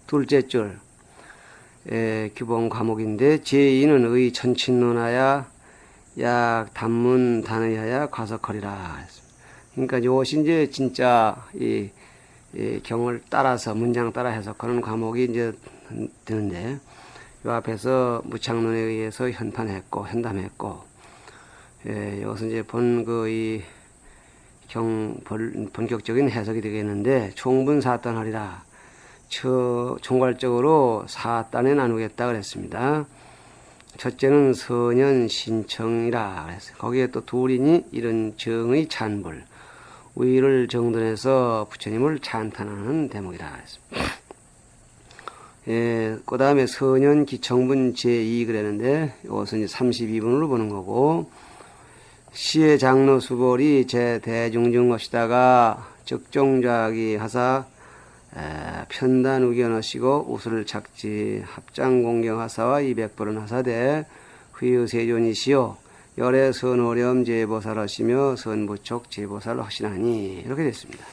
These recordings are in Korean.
둘째 줄 규범 과목인데 제2는 의 천친론하야 약 단문 단의하야 과석허리라. 그러니까 이것이 이제 진짜 이 경을 따라서 문장 따라 해석하는 과목이 이제 되는데 이 앞에서 무창론에 의해서 현판했고 현담했고 이것은 이제 본격적인 해석이 되겠는데 총분 사단하리라. 총괄적으로 4단에 나누겠다 그랬습니다. 첫째는 선연 신청이라 그랬어요. 거기에 또 둘이니 이런 정의 찬불, 위를 정돈해서 부처님을 찬탄하는 대목이라 그랬습니다. 그 다음에 선연 기청분 제2 그랬는데 이것은 이제 32분으로 보는 거고, 시의 장로 수벌이 제 대중중 것이다가 적종자기 하사 편단 우견하시고 우수를 착지 합장 공경하사와 200벌은 하사대 후유세존이시오 열애 선오렴 제보살하시며 선부촉 제보살 하시나니 이렇게 됐습니다.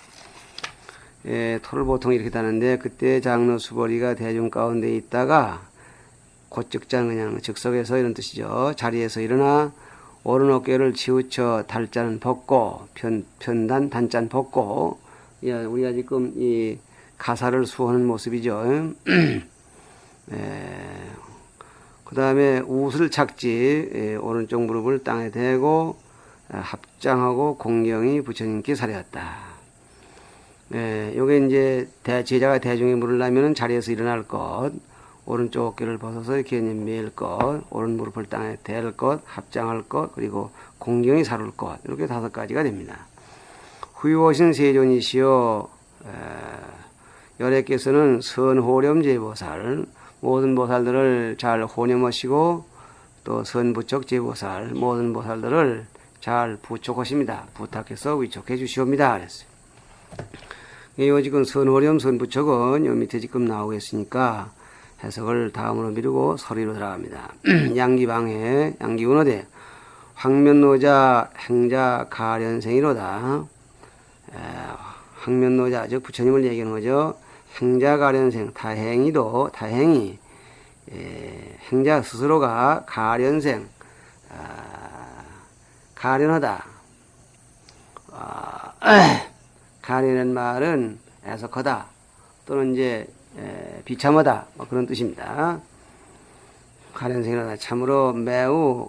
토를 보통 이렇게 다는데 그때 장로 수벌이가 대중 가운데 있다가 곧즉장 그냥 즉석에서 이런 뜻이죠. 자리에서 일어나 오른 어깨를 치우쳐 달자는 벗고 편단 단자는 벗고 우리가 지금 이 가사를 수호하는 모습이죠. 그 다음에 우슬 착지 오른쪽 무릎을 땅에 대고 합장하고 공경이 부처님께 사려왔다. 요게 이제 제자가 대중에 물으려면 자리에서 일어날 것, 오른쪽 어깨를 벗어서 이렇게 밀 것, 오른 무릎을 땅에 댈 것, 합장할 것, 그리고 공경이 사를 것, 이렇게 5가지가 됩니다. 후유오신 세존이시여 열애께서는 선호렴 제보살, 모든 보살들을 잘 호념하시고 또 선부촉 제보살, 모든 보살들을 잘 부촉하십니다. 부탁해서 위촉해 주시옵니다. 그랬어요. 요 지금 선호렴 선부촉은 요 밑에 지금 나오겠으니까 해석을 다음으로 미루고 서리로 들어갑니다. 양기방해 양기운어대 황면노자 행자 가련생이로다. 황면노자 즉 부처님을 얘기하는 거죠. 행자 가련생 다행히 행자 스스로가 가련생 가련하다. 가련한 말은 애석하다 또는 이제 비참하다 뭐 그런 뜻입니다. 가련생이라다 참으로 매우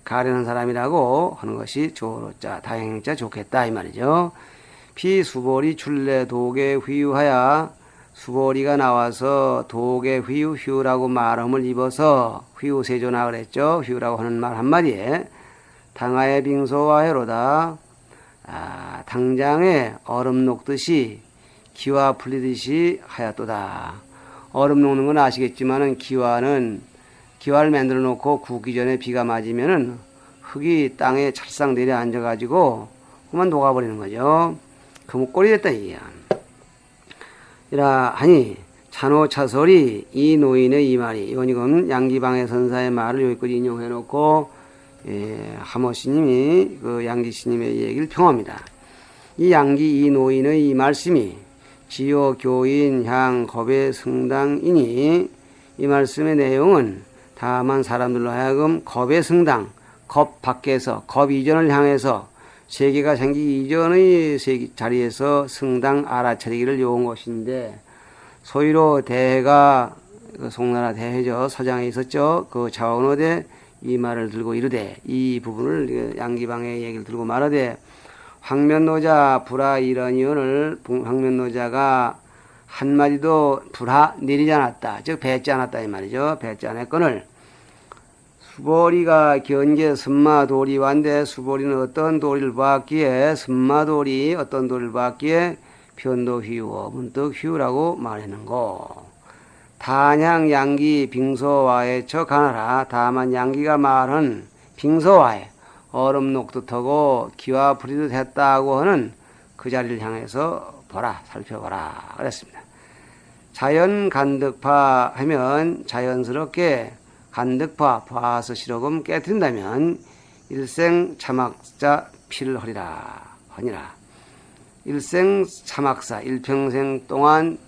가련한 사람이라고 하는 것이 조로자 다행자 좋겠다 이 말이죠. 피수보리 출래 도계 휘유하야 수보리가 나와서 도계 휘유라고 말함을 입어서 휘유세조나 그랬죠. 휘유라고 하는 말 한마디에 당하의 빙소와해로다. 당장에 얼음 녹듯이 기와 풀리듯이 하였도다. 얼음 녹는 건 아시겠지만은 기와를 만들어 놓고 굳기 전에 비가 맞으면은 흙이 땅에 찰싹 내려 앉아가지고 그만 녹아버리는 거죠. 금꼬리 됐다 이야. 이라 하니 찬호차설이 이 노인의 이 말이 이건 지금 양기방해 선사의 말을 여기까지 인용해 놓고 하모스님이 그 양기스님의 얘기를 평합니다. 이 양기 이 노인의 이 말씀이 지요 교인 향 겁의 승당이니 이 말씀의 내용은 다만 사람들로 하여금 겁의 승당, 겁 밖에서 겁 이전을 향해서 세계가 생기기 이전의 자리에서 승당 알아차리기를 요한 것인데 소위로 대해가 송나라 대해죠. 서장에 있었죠. 그 자원어대 이 말을 들고 이르되 이 부분을 양기방의 얘기를 들고 말하되 황면노자 불하 이러니언을 황면노자가 한마디도 불하 내리지 않았다. 즉 뱉지 않았다 이 말이죠. 뱉지 않았거늘 수보리가 견계 선마도리 완데 수보리는 어떤 도리를 봤기에 선마도리 어떤 도리를 봤기에 편도휘우 문득 휘우라고 말했는고 단양 양기 빙소와에 저 가나라. 다만 양기가 말한 빙소와에 얼음 녹듯하고 기와 부리듯 했다고 하는 그 자리를 향해서 보라 살펴보라 그랬습니다. 자연 간득파 하면 자연스럽게 간득파 봐서 실어금 깨뜨린다면 일생 참학자 피를 허니라. 일생 참학사 일평생 동안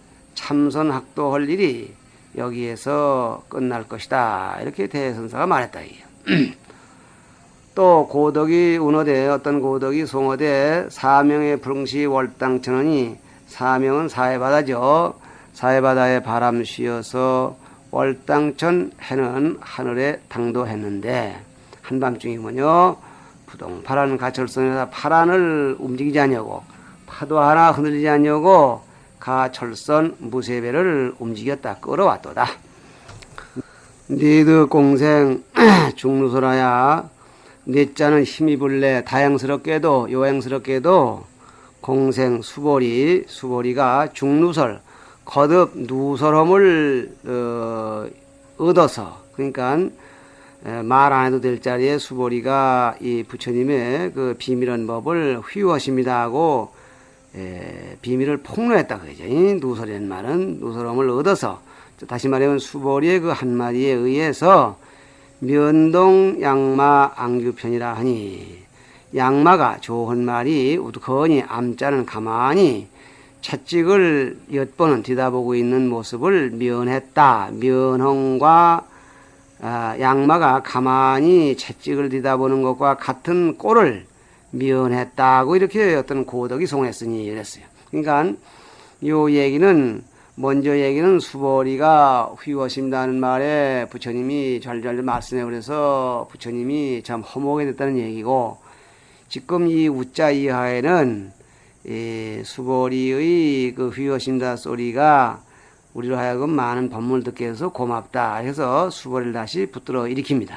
참선학도할 일이 여기에서 끝날 것이다. 이렇게 대선사가 말했다. 또 고덕이 운어대 어떤 고덕이 송어대 사명의 불응시 월당천원이 사명은 사해바다죠. 사해바다에 바람 쉬어서 월당천 해는 하늘에 당도했는데 한밤중이면요 부동파란 가철선에서 파란을 움직이지 않냐고 파도 하나 흔들리지 않냐고 가철선 무쇠배를 움직였다 끌어왔도다. 니드 공생 중루소라야 네 자는 힘입을래 다양스럽게도 요행스럽게도 공생 수보리가 중루설 거듭 누설험을 얻어서 그러니까 말 안 해도 될 자리에 수보리가 이 부처님의 그 비밀한 법을 휘우하십니다 하고 비밀을 폭로했다 그러죠. 누설이라는 말은 누설험을 얻어서 다시 말하면 수보리의 그 한마디에 의해서 면동 양마 안규편이라 하니 양마가 좋은 말이 우두커니 암자는 가만히 채찍을 엿보는 뒤다보고 있는 모습을 면했다. 면허과 양마가 가만히 채찍을 뒤다보는 것과 같은 꼴을 면했다고 이렇게 어떤 고덕이 송했으니 이랬어요. 그러니까 요 얘기는 먼저 얘기는 수보리가 휘워심다는 말에 부처님이 잘잘 말씀해 그래서 부처님이 참 허무하게 됐다는 얘기고 지금 이 우자 이하에는 수보리의 그 휘워심다 소리가 우리로 하여금 많은 법문을 듣게 해서 고맙다 해서 수보리를 다시 붙들어 일으킵니다.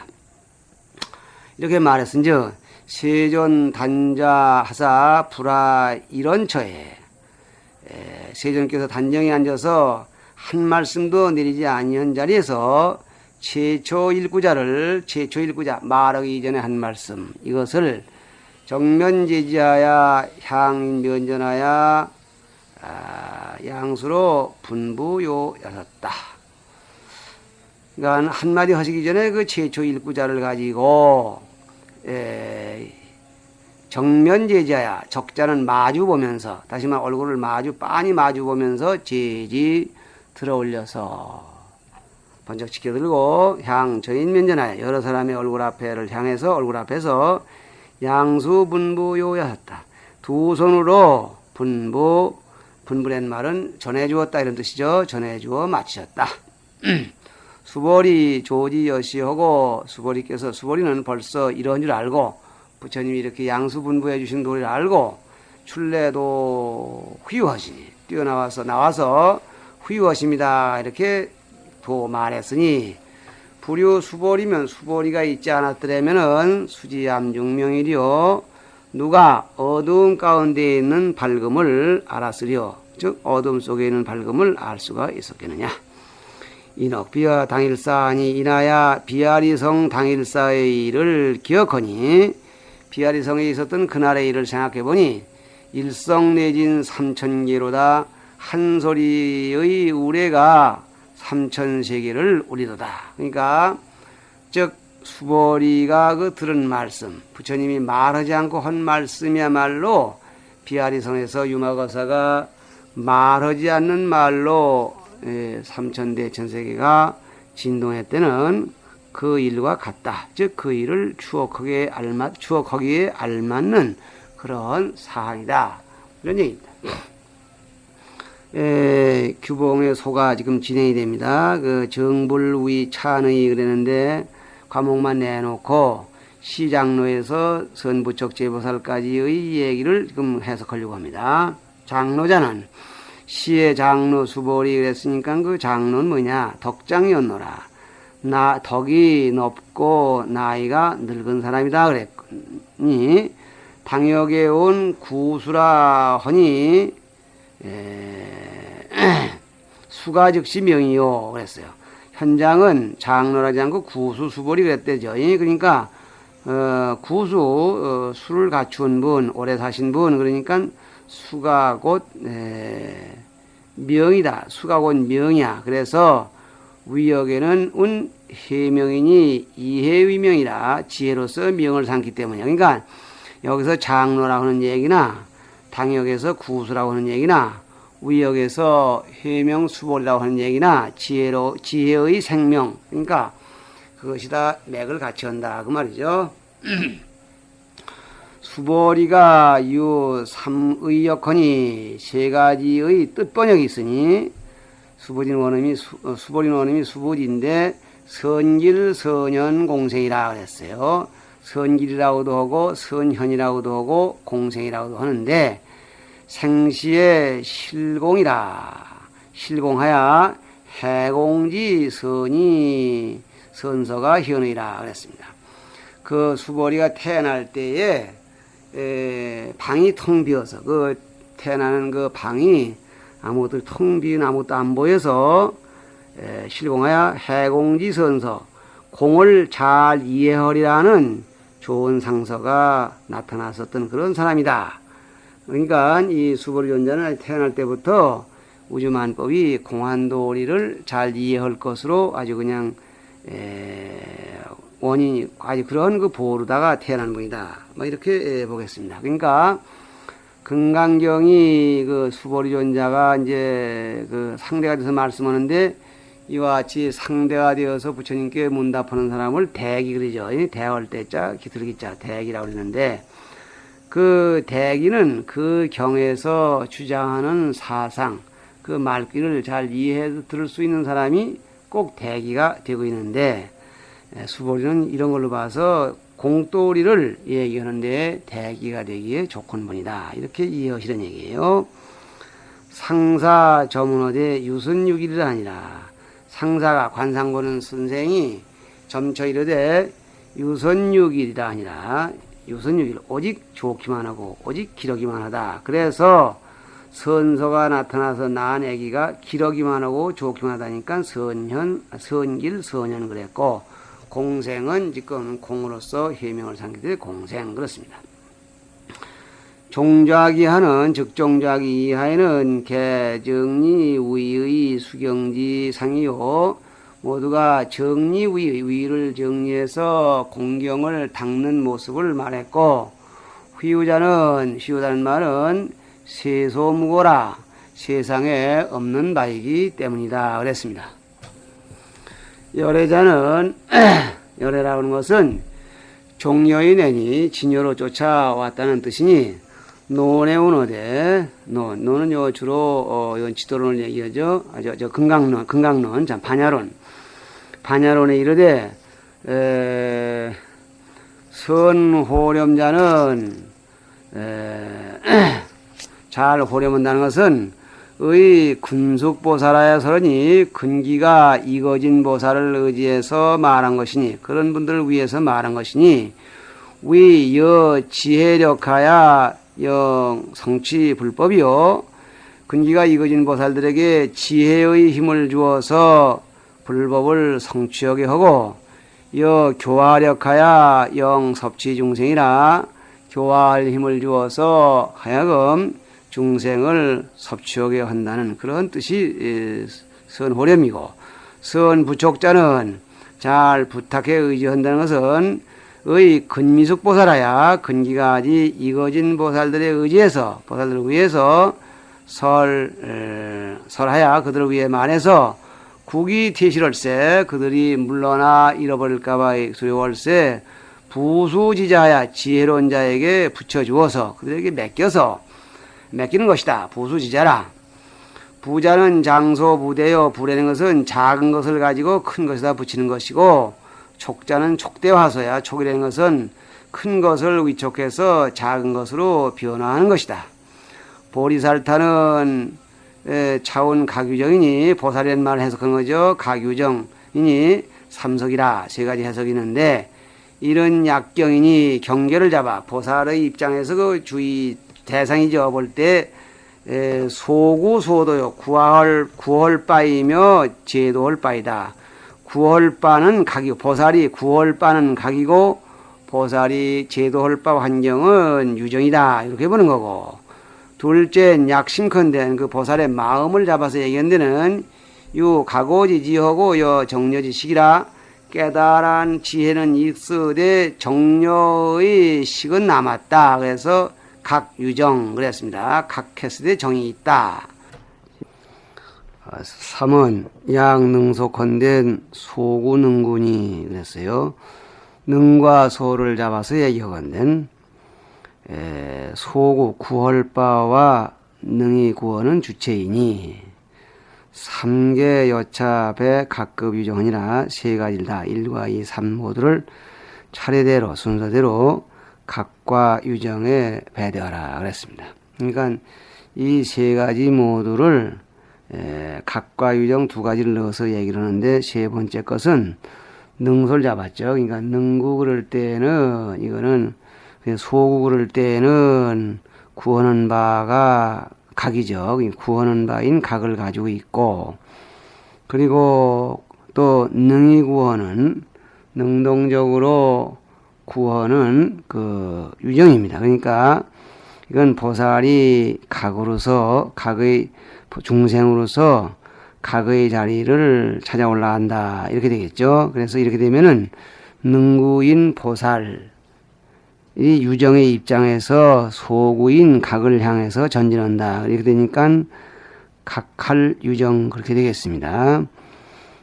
이렇게 말했은즉 세존 단자 하사 불화 이런처에 세존께서 단정히 앉아서 한 말씀도 내리지 아니한 자리에서 최초 일구자 말하기 이전에 한 말씀 이것을 정면제지하야 향면전하야 양수로 분부요하셨다. 그러니까 한마디 하시기 전에 그 최초 일구자를 가지고 정면제지하야 적자는 마주 보면서 다시 말해 얼굴을 빤히 마주 보면서 제지 들어 올려서 번쩍 지켜들고 향 저인면전하여 여러 사람의 얼굴 앞에를 향해서 얼굴 앞에서 양수 분부요하셨다. 두 손으로 분부란 말은 전해주었다 이런 뜻이죠. 전해주어 마치셨다. 수보리 조지여시하고 수보리는 벌써 이런 줄 알고 부처님이 이렇게 양수분부해 주신 도리를 알고 출래도 휘유하시니 나와서 휘유하십니다 이렇게 도 말했으니 불유 수보리면 수보리가 있지 않았더라면은 수지암중명이리요 누가 어두움 가운데 있는 밝음을 알았으려 즉 어둠 속에 있는 밝음을 알 수가 있었겠느냐. 인옥비와 당일사하니 이나야 비아리성 당일사의 일을 기억하니 비아리성에 있었던 그날의 일을 생각해보니 일성내진 3000개로다 한 소리의 우레가 3000세계를 우리도다. 그러니까 즉 수보리가 그 들은 말씀 부처님이 말하지 않고 한 말씀이야말로 비아리성에서 유마거사가 말하지 않는 말로 3000대천세계가 진동했다는 그 일과 같다. 즉 그 일을 추억하기에 알맞는 그런 사항이다. 이런 얘기입니다. 규봉의 소가 지금 진행이 됩니다. 그 정불위 찬의 그랬는데 과목만 내놓고 시장로에서 선부척 제보살까지의 얘기를 지금 해석하려고 합니다. 장로자는 시의 장로 수보리 그랬으니까 그 장로는 뭐냐? 덕장이었노라. 덕이 높고 나이가 늙은 사람이다 그랬니 당역에 온 구수라 하니 수가 즉시 명이요 그랬어요. 현장은 장로라지 않고 구수 수보리 그랬대죠. 그러니까 구수 수를 갖춘 분 오래 사신 분 그러니까 수가 곧 명이다. 수가 곧 명이야. 그래서 위역에는 운 해명이니 이해위명이라 지혜로서 명을 삼기 때문이야. 그러니까 여기서 장로라고 하는 얘기나 당역에서 구수라고 하는 얘기나 위역에서 해명수볼이라고 하는 얘기나 지혜의 생명, 그러니까 그것이 다 맥을 같이 한다 그 말이죠. 수보리가 유 삼의역하니 세 가지의 뜻 번역이 있으니 수보리는 원음이 수보리인데 선길 선현 공생이라 그랬어요. 선길이라고도 하고 선현이라고도 하고 공생이라고도 하는데 생시의 실공이라 실공하야 해공지 선이 선서가 현의라 그랬습니다. 그 수보리가 태어날 때에 방이 텅 비어서 그 태어나는 그 방이 아무것도 텅 비인 아무것도 안 보여서 실공하여 해공지 선서 공을 잘 이해하리라는 좋은 상서가 나타났었던 그런 사람이다. 그러니까 이 수보리 존자는 태어날 때부터 우주만법이 공안도리를 잘 이해할 것으로 아주 그냥 원인이 아주 그런 그 보루다가 태어난 분이다. 뭐 이렇게 보겠습니다. 그러니까 금강경이 그 수보리 존자가 이제 그 상대가 돼서 말씀하는데 이와 같이 상대가 되어서 부처님께 문답하는 사람을 대기 그러죠. 대할 때자 기틀기자 대기라고 그러는데 그 대기는 그 경에서 주장하는 사상 그 말귀를 잘 이해해서 들을 수 있는 사람이 꼭 대기가 되고 있는데 수보리는 이런 걸로 봐서 공도리를 얘기하는데 대기가 되기에 조건분이다. 이렇게 이해하시는 얘기예요. 상사 저문어대 유선육일이라 아니라 상사가 관상보는 선생이 점처 이르되 유선육일이라 아니라 유선육일 오직 좋기만 하고 오직 기러기만 하다. 그래서 선서가 나타나서 낳은 아기가 기러기만 하고 좋기만 하다니까 선길 선현 그랬고 공생은 지금 공으로서 해명을 삼기 때문에 공생 그렇습니다. 종자기 하는 즉 종자기 이하에는 개정리 위의 수경지 상이요 모두가 정리 위를 정리해서 공경을 닦는 모습을 말했고 휘우자는 말은 세소무고라 세상에 없는 바이기 때문이다 그랬습니다. 열애자는 열애라고 하는 것은 종려의 내니 진여로 쫓아왔다는 뜻이니 논의 운어대 논은 요 주로 요 지도론을 얘기하죠. 저 금강론 참 반야론에 이르되 선호렴자는 잘 호렴한다는 것은 의 근숙보살하여 서러니 근기가 이거진 보살을 의지해서 말한 것이니 그런 분들을 위해서 말한 것이니 위여 지혜력하야 영 성취 불법이요 근기가 이거진 보살들에게 지혜의 힘을 주어서 불법을 성취하게 하고 여 교화력하야 영 섭취 중생이라 교화할 힘을 주어서 하여금 중생을 섭취하게 한다는 그런 뜻이 선호렴이고 선부촉자는 잘 부탁해 의지한다는 것은 의 근미숙보살하야 근기가 아직 이거진 보살들에 의지해서 보살들을 위해서 설하야 그들을 위해 말해서 국이 퇴실할세 그들이 물러나 잃어버릴까봐 두려워할세 부수지자야 지혜로운 자에게 붙여주어서 그들에게 맡기는 것이다. 부수지자라. 부자는 장소 부대요. 부라는 것은 작은 것을 가지고 큰 것에다 붙이는 것이고 촉자는 촉대화소야. 촉이라는 것은 큰 것을 위촉해서 작은 것으로 변화하는 것이다. 보리살타는 차원 가규정이니 보살이라는 말을 해석한 거죠. 가규정이니 삼석이라 세 가지 해석이 있는데 이런 약경이니 경계를 잡아 보살의 입장에서 그 주의 대상이죠. 볼 때 소구소도요. 구할 바이며 제도할 바이다. 구할 바는 각이고 보살이 구할 바는 각이고 보살이 제도할 바 환경은 유정이다. 이렇게 보는 거고 둘째 약심컨대 그 보살의 마음을 잡아서 얘기한 데는 유 가고지지하고 여 정려지식이라 깨달은 지혜는 익스되 정려의 식은 남았다. 그래서 각 유정 그랬습니다. 각 캐스데 정이 있다. 3은 양능소컨된 소구능군이 그랬어요. 능과 소를 잡아서 얘기하건된 소구 구헐바와 능이 구원은 주체이니 3개 여차배 각급 유정이라 세 가지를 다 1과 2, 3 모두를 차례대로 순서대로 각과 유정에 배대하라 그랬습니다. 그러니까 이 세 가지 모두를 각과 유정 두 가지를 넣어서 얘기를 하는데 세 번째 것은 능소를 잡았죠. 그러니까 능구 그럴 때는 이거는 소구 그럴 때는 구하는 바가 각이죠. 구하는 바인 각을 가지고 있고, 그리고 또 능이 구하는 능동적으로 구하는 그 유정입니다. 그러니까 이건 보살이 각으로서 각의 중생으로서 각의 자리를 찾아 올라간다 이렇게 되겠죠. 그래서 이렇게 되면은 능구인 보살 이 유정의 입장에서 소구인 각을 향해서 전진한다 이렇게 되니까 각할 유정 그렇게 되겠습니다.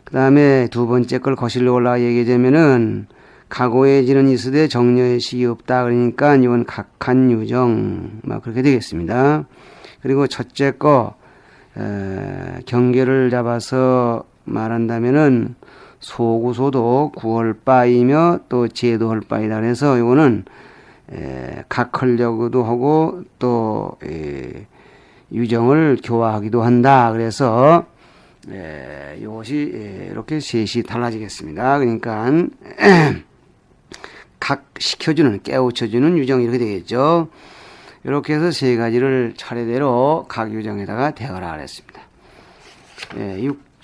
그 다음에 두 번째 걸 거실로 올라가 얘기하자면은 각오의 지는 있으되 정려의 식이 없다 그러니까 이건 각한 유정 막 그렇게 되겠습니다. 그리고 첫째 거 경계를 잡아서 말한다면은 소구소도 구헐바이며 또 제도할 바이다 그래서 이거는 각하려고도 하고 또 유정을 교화하기도 한다. 그래서 이것이 이렇게 셋이 달라지겠습니다. 그러니까 각 시켜주는 깨우쳐주는 유정 이렇게 되겠죠. 이렇게 해서 세 가지를 차례대로 각 유정에다가 대하라 그랬습니다.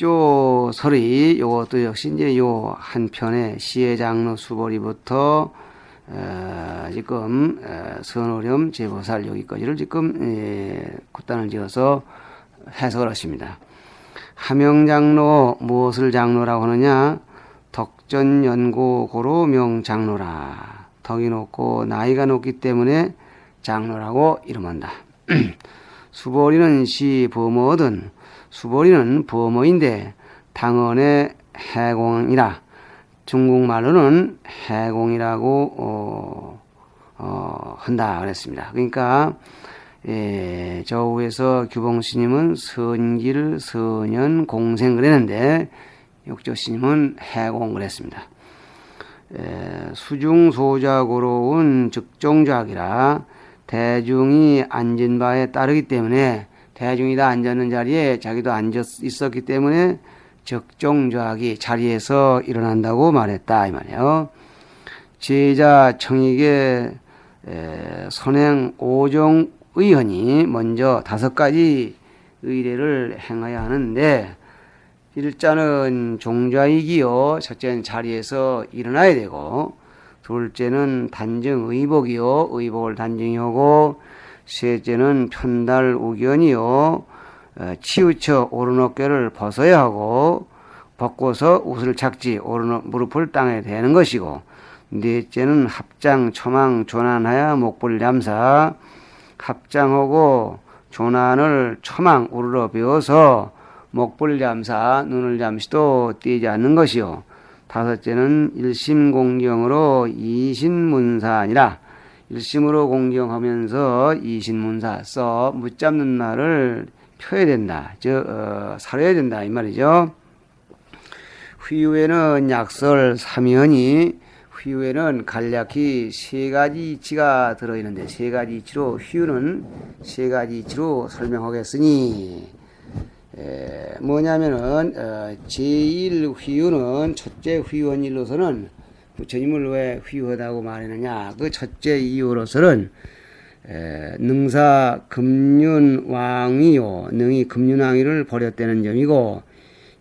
육조설의 이것도 역시 이제 요 한편에 시해장로 수보리부터 지금 선오렴 제보살 여기까지를 지금 굿단을 지어서 해석을 하십니다. 하명장로 무엇을 장로라고 하느냐? 덕전연고 고로 명장로라. 덕이 높고 나이가 높기 때문에 장로라고 이름한다. 수보리는 시범어든 수보리는 범어인데 당언의 해공이라 중국말로는 해공이라고 한다 그랬습니다. 그러니까 저 위에서 규봉스님은 선길, 선연, 공생 그랬는데 육조스님은 해공 그랬습니다. 수중소자고로운 즉종작이라 대중이 앉은 바에 따르기 때문에 대중이 다 앉았는 자리에 자기도 앉아 있었기 때문에 적종좌기 자리에서 일어난다고 말했다 이 말이에요. 제자 청익의 선행 5종 의헌이 먼저 5가지 의례를 행해야 하는데 일자는 종좌이기요 첫째는 자리에서 일어나야 되고 둘째는 단정 의복이요 의복을 단정히 하고 셋째는 편달 우견이요 치우쳐 오른 어깨를 벗어야 하고 벗고서 옷을 착지 오른 무릎을 땅에 대는 것이고 넷째는 합장 초망 조난하여 목불 잠사 합장하고 조난을 초망 우르러 배워서 목불 잠사 눈을 잠시도 띄지 않는 것이요 다섯째는 일심공경으로 이신문사니라 일심으로 공경하면서 이신문사 써 묻잡는 말을 펴야 된다. 살아야 된다. 이 말이죠. 휘유에는 약설 삼연이 휘유에는 간략히 세 가지 이치가 들어있는데 세 가지 이치로 휘유는 세 가지 이치로 설명하겠으니 뭐냐면은 제1 휘유는 첫째 휘유원일로서는 부처님을 왜 휘유하다고 말했느냐 그 첫째 이유로서는 능사 금륜왕이요 능이 금륜왕이를 버렸다는 점이고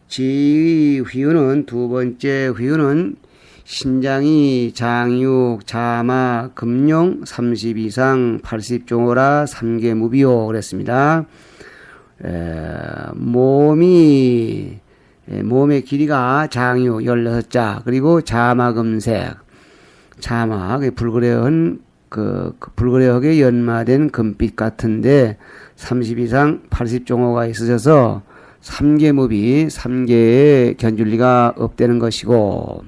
제2 휘유는 두 번째 휘유는 신장이 장육 자마 금룡 30이상 80종호라 3개 무비요 그랬습니다. 몸의 길이가 장유 16자 그리고 자마금색 자마 불그레한 불그레하게 연마된 금빛 같은데 30 이상 80종호가 있으셔서 삼계무비, 삼계에 견줄 리가 없다는 것이고,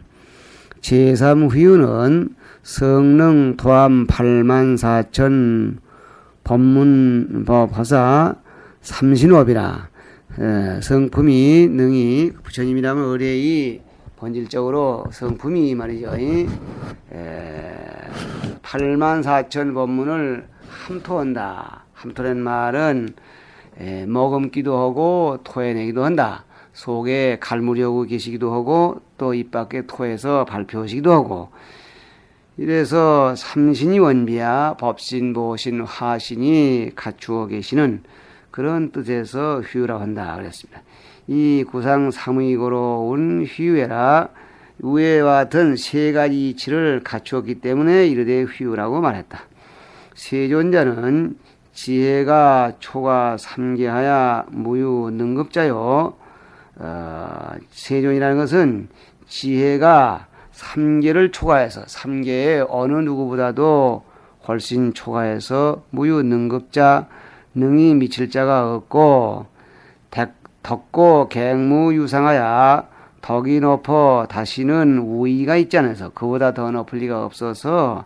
제3후유는 성능 도함 84,000 법문 법화사 삼신업이라. 성품이 능히 부처님이라면 의뢰이 본질적으로 성품이 말이죠. 84,000 법문을 함토한다. 함토란 말은 머금기도 하고 토해내기도 한다. 속에 갈무리하고 계시기도 하고 또 입 밖에 토해서 발표하시기도 하고, 이래서 삼신이 원비야 법신, 보신, 화신이 갖추어 계시는 그런 뜻에서 휴유라고 한다 그랬습니다. 이 구상 사무이고로운 휴유해라. 위와 같은 세 가지 이치를 갖추었기 때문에 이르되 휴유라고 말했다. 세존자는 지혜가 초가 삼계하야 무유 능급자요. 세존이라는 것은 지혜가 삼계를 초과해서, 삼계의 어느 누구보다도 훨씬 초과해서 무유 능급자, 능히 미칠 자가 없고, 덕고 갱무유상하야 덕이 높어 다시는 우위가 있지 않아서, 그보다 더 높을 리가 없어서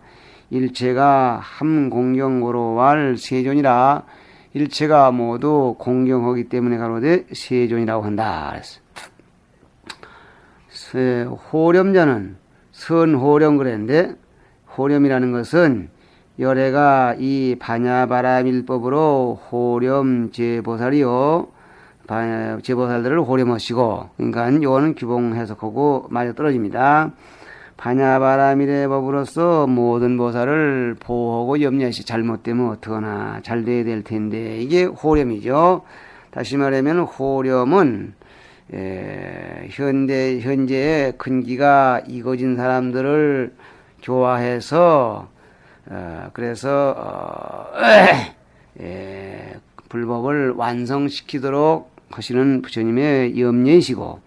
일체가 함공경고로할 세존이라. 일체가 모두 공경하기 때문에 가로되 세존이라고 한다. 호렴자는 선호렴 그랬는데, 호렴이라는 것은 열애가 이 반야바라밀법으로 호렴 제보살이요, 제보살들을 호렴하시고, 그러니까 이거는 규봉 해석하고 맞아 떨어집니다. 반야바라밀의 법으로서 모든 보살을 보호하고 염려시, 잘못되면 어떡하나 잘 돼야 될 텐데, 이게 호렴이죠. 다시 말하면 호렴은 현재의 근기가 이거진 사람들을 교화해서 그래서 불법을 완성시키도록 하시는 부처님의 염려이시고,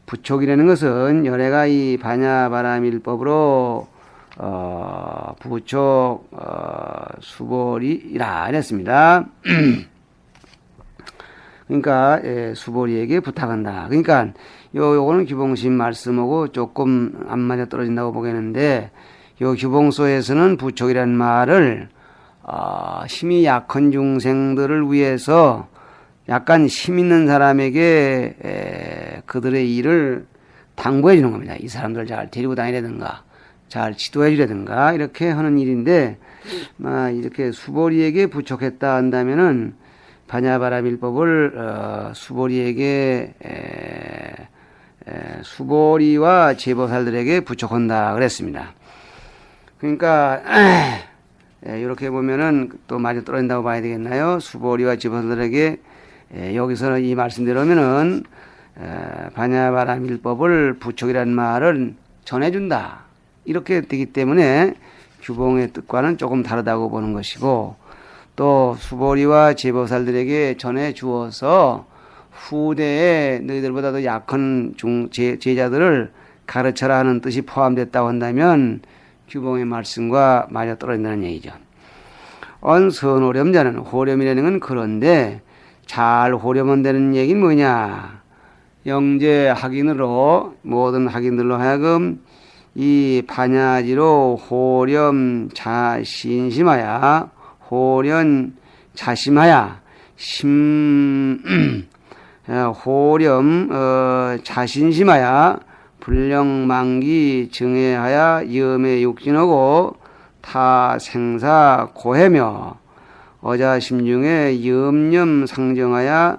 부촉이라는 것은 열애가 이 반야바라밀법으로 부촉 수보리라 이랬습니다. 그러니까 수보리에게 부탁한다. 그러니까 요거는 규봉심 말씀하고 조금 안 맞아 떨어진다고 보겠는데, 요 규봉소에서는 부촉이라는 말을 힘이 약한 중생들을 위해서 약간 힘 있는 사람에게 그들의 일을 당부해 주는 겁니다. 이 사람들 잘 데리고 다니라든가 잘 지도해 주라든가 이렇게 하는 일인데, 이렇게 수보리에게 부촉했다 한다면은 반야바라밀법을 수보리에게 수보리와 제보살들에게 부촉한다 그랬습니다. 그러니까 이렇게 보면은 또 많이 떨어진다고 봐야 되겠나요? 수보리와 제보살들에게 여기서는 이 말씀대로면은 반야바라밀법을 부촉이라는 말을 전해준다 이렇게 되기 때문에 규봉의 뜻과는 조금 다르다고 보는 것이고, 또 수보리와 제보살들에게 전해 주어서 후대에 너희들보다도 약한 제자들을 가르쳐라 하는 뜻이 포함됐다고 한다면 규봉의 말씀과 맞아 떨어진다는 얘기죠. 언선호렴자는, 호렴이라는 건 그런데 잘 호렴한다는 얘기는 뭐냐? 영재 학인으로, 모든 학인들로 하여금 이 반야지로 호렴 자신심하야, 호렴 자심하야, 호렴 자신심하야 불령망기 증해하야 염에 육진하고 타 생사 고해며 어자심중에 염념 상정하야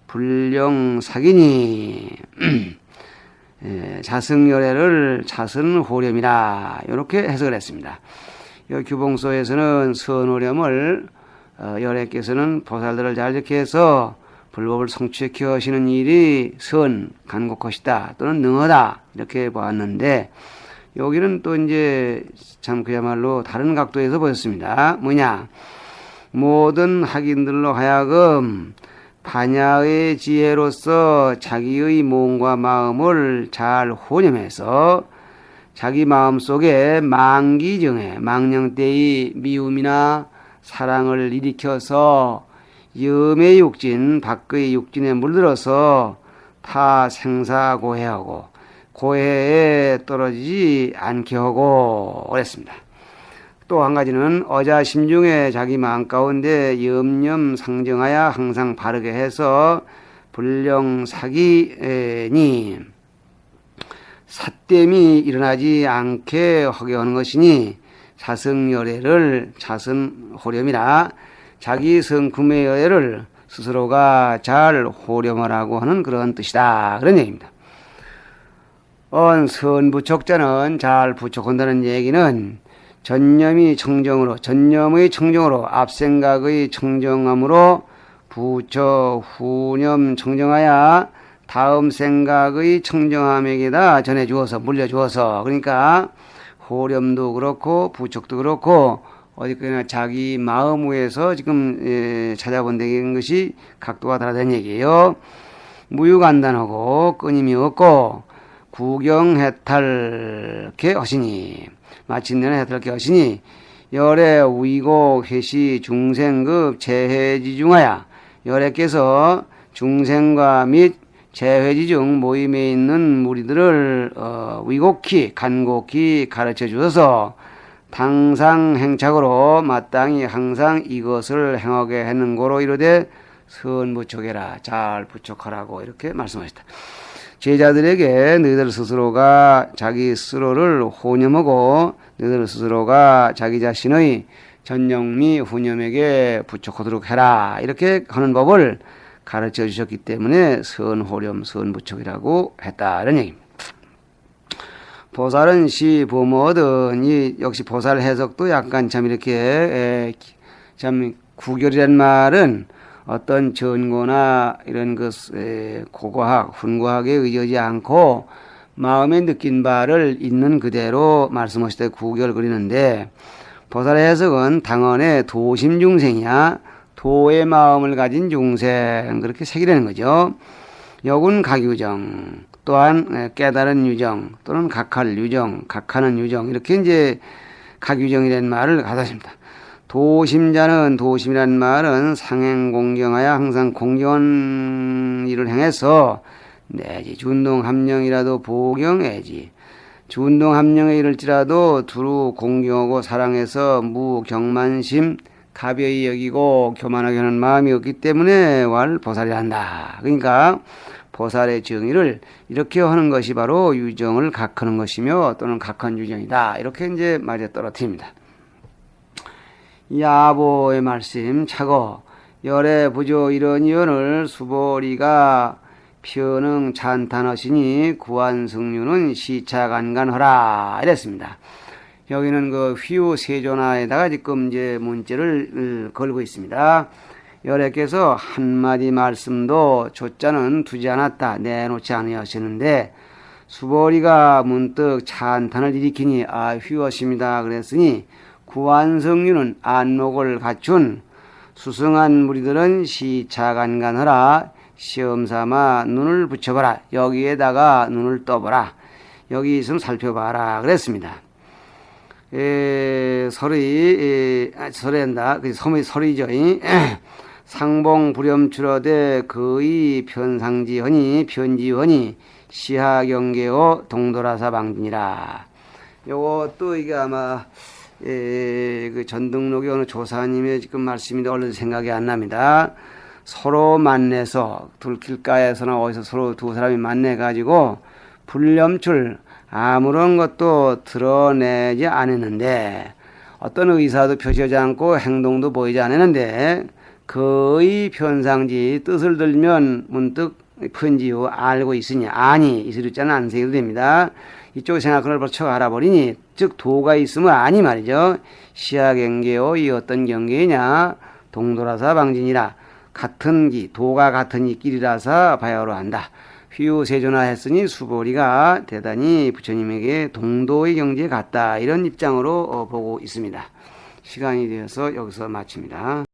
불령 사기니 자승열애를 자선 호렴이라 이렇게 해석을 했습니다. 이 규봉소에서는 선호렴을 열애께서는 보살들을 잘 이렇게 해서 불법을 성취시켜 하시는 일이 선, 간곡하시다 또는 능하다 이렇게 보았는데, 여기는 또 이제 참 그야말로 다른 각도에서 보였습니다. 뭐냐? 모든 학인들로 하여금 반야의 지혜로서 자기의 몸과 마음을 잘 혼념해서 자기 마음속에 망기정에, 망령 때의 미움이나 사랑을 일으켜서 염의 육진 밖의 육진에 물들어서 타 생사고해하고 고해에 떨어지지 않게 하고 그랬습니다. 또 한 가지는 어자 심중에 자기 마음 가운데 염념 상정하여 항상 바르게 해서 불령사기니 삿됨이 일어나지 않게 하게 하는 것이니 자성열애를 자선호렴이라 자기 성품의 여애를 스스로가 잘 호렴하라고 하는 그런 뜻이다. 그런 얘기입니다. 선부촉자는 잘 부촉한다는 얘기는 전념의 청정으로 앞생각의 청정함으로 부처 후념 청정하여 다음 생각의 청정함에게다 전해주어서 물려주어서 그러니까 호렴도 그렇고 부촉도 그렇고 어디까지나 자기 마음 위에서 지금 찾아본다는 것이 각도가 다르다는 얘기예요. 무유간단하고 끊임이 없고 구경해탈케 하시니 마침내는 해탈케 하시니 열애 위고 회시 중생급 재회지중하야 열애께서 중생과 및 재회지중 모임에 있는 무리들을 위곡히 간곡히 가르쳐 주어서 당상행착으로 마땅히 항상 이것을 행하게 하는 거로 이르되 선부촉해라 잘 부촉하라고 이렇게 말씀하셨다. 제자들에게 너희들 스스로가 자기 스스로를 호념하고 너희들 스스로가 자기 자신의 전영미 후념에게 부촉하도록 해라 이렇게 하는 법을 가르쳐 주셨기 때문에 선호렴 선부촉이라고 했다 이런 얘기입니다. 보살은 시보모든 이 역시 보살 해석도 약간 참 이렇게 참 구결이란 말은 어떤 전고나 이런 고고학, 훈고학에 의지하지 않고 마음에 느낀 바를 있는 그대로 말씀하실 때 구결 그리는데 보살의 해석은 당언의 도심 중생이야 도의 마음을 가진 중생 그렇게 색이라는 거죠. 역은 각유정 또한 깨달은 유정 또는 각할 유정 각하는 유정 이렇게 이제 각유정이라는 말을 가졌습니다. 도심자는 도심이라는 말은 상행공경하여 항상 공경한 일을 행해서 내지 준동함령이라도 보경해지 준동함령에 이를지라도 두루 공경하고 사랑해서 무경만심 가벼이 여기고 교만하게 하는 마음이 없기 때문에 왈 보살이 한다. 그러니까 보살의 정의를 이렇게 하는 것이 바로 유정을 각하는 것이며 또는 각한 유정이다. 이렇게 이제 말에 떨어뜨립니다. 야보의 말씀 차고 열애 부조 이런 이언을 수보리가 편응 찬탄하시니 구한승류는 시차간간하라 이랬습니다. 여기는 그 휘우 세존화에다가 지금 이제 문제를 걸고 있습니다. 열애께서 한마디 말씀도 조자는 두지 않았다 내놓지 않으셨는데 수보리가 문득 찬탄을 일으키니 휘웠습니다 그랬으니 구한성류는 안목을 갖춘 수승한 무리들은 시차간간하라 시험삼아 눈을 붙여봐라 여기에다가 눈을 떠보라 여기 있으면 살펴봐라 그랬습니다. 설이한다 그 설이죠. 상봉 불염출어대 거의 편상지허니 편지허니 시하경계호 동돌아사 방진이라. 요것도 이게 아마 그 전등록의 어느 조사님의 지금 말씀인데 얼른 생각이 안 납니다. 서로 만나서 둘길가에서나 어디서 서로 두 사람이 만나 가지고 불염출 아무런 것도 드러내지 않았는데 어떤 의사도 표시하지 않고 행동도 보이지 않았는데 거의 편상지 뜻을 들면 문득 편지요 알고 있으니 아니 이 소리자는 안 새겨도 됩니다. 이쪽 생각을 벌쳐 알아버리니 즉 도가 있으면 아니 말이죠. 시하경계요 이 어떤 경계이냐 동돌아사 방진이라 같은 기 도가 같은 이 길이라서 바야로 한다. 휘우세존화 했으니 수보리가 대단히 부처님에게 동도의 경지에 갔다 이런 입장으로 보고 있습니다. 시간이 되어서 여기서 마칩니다.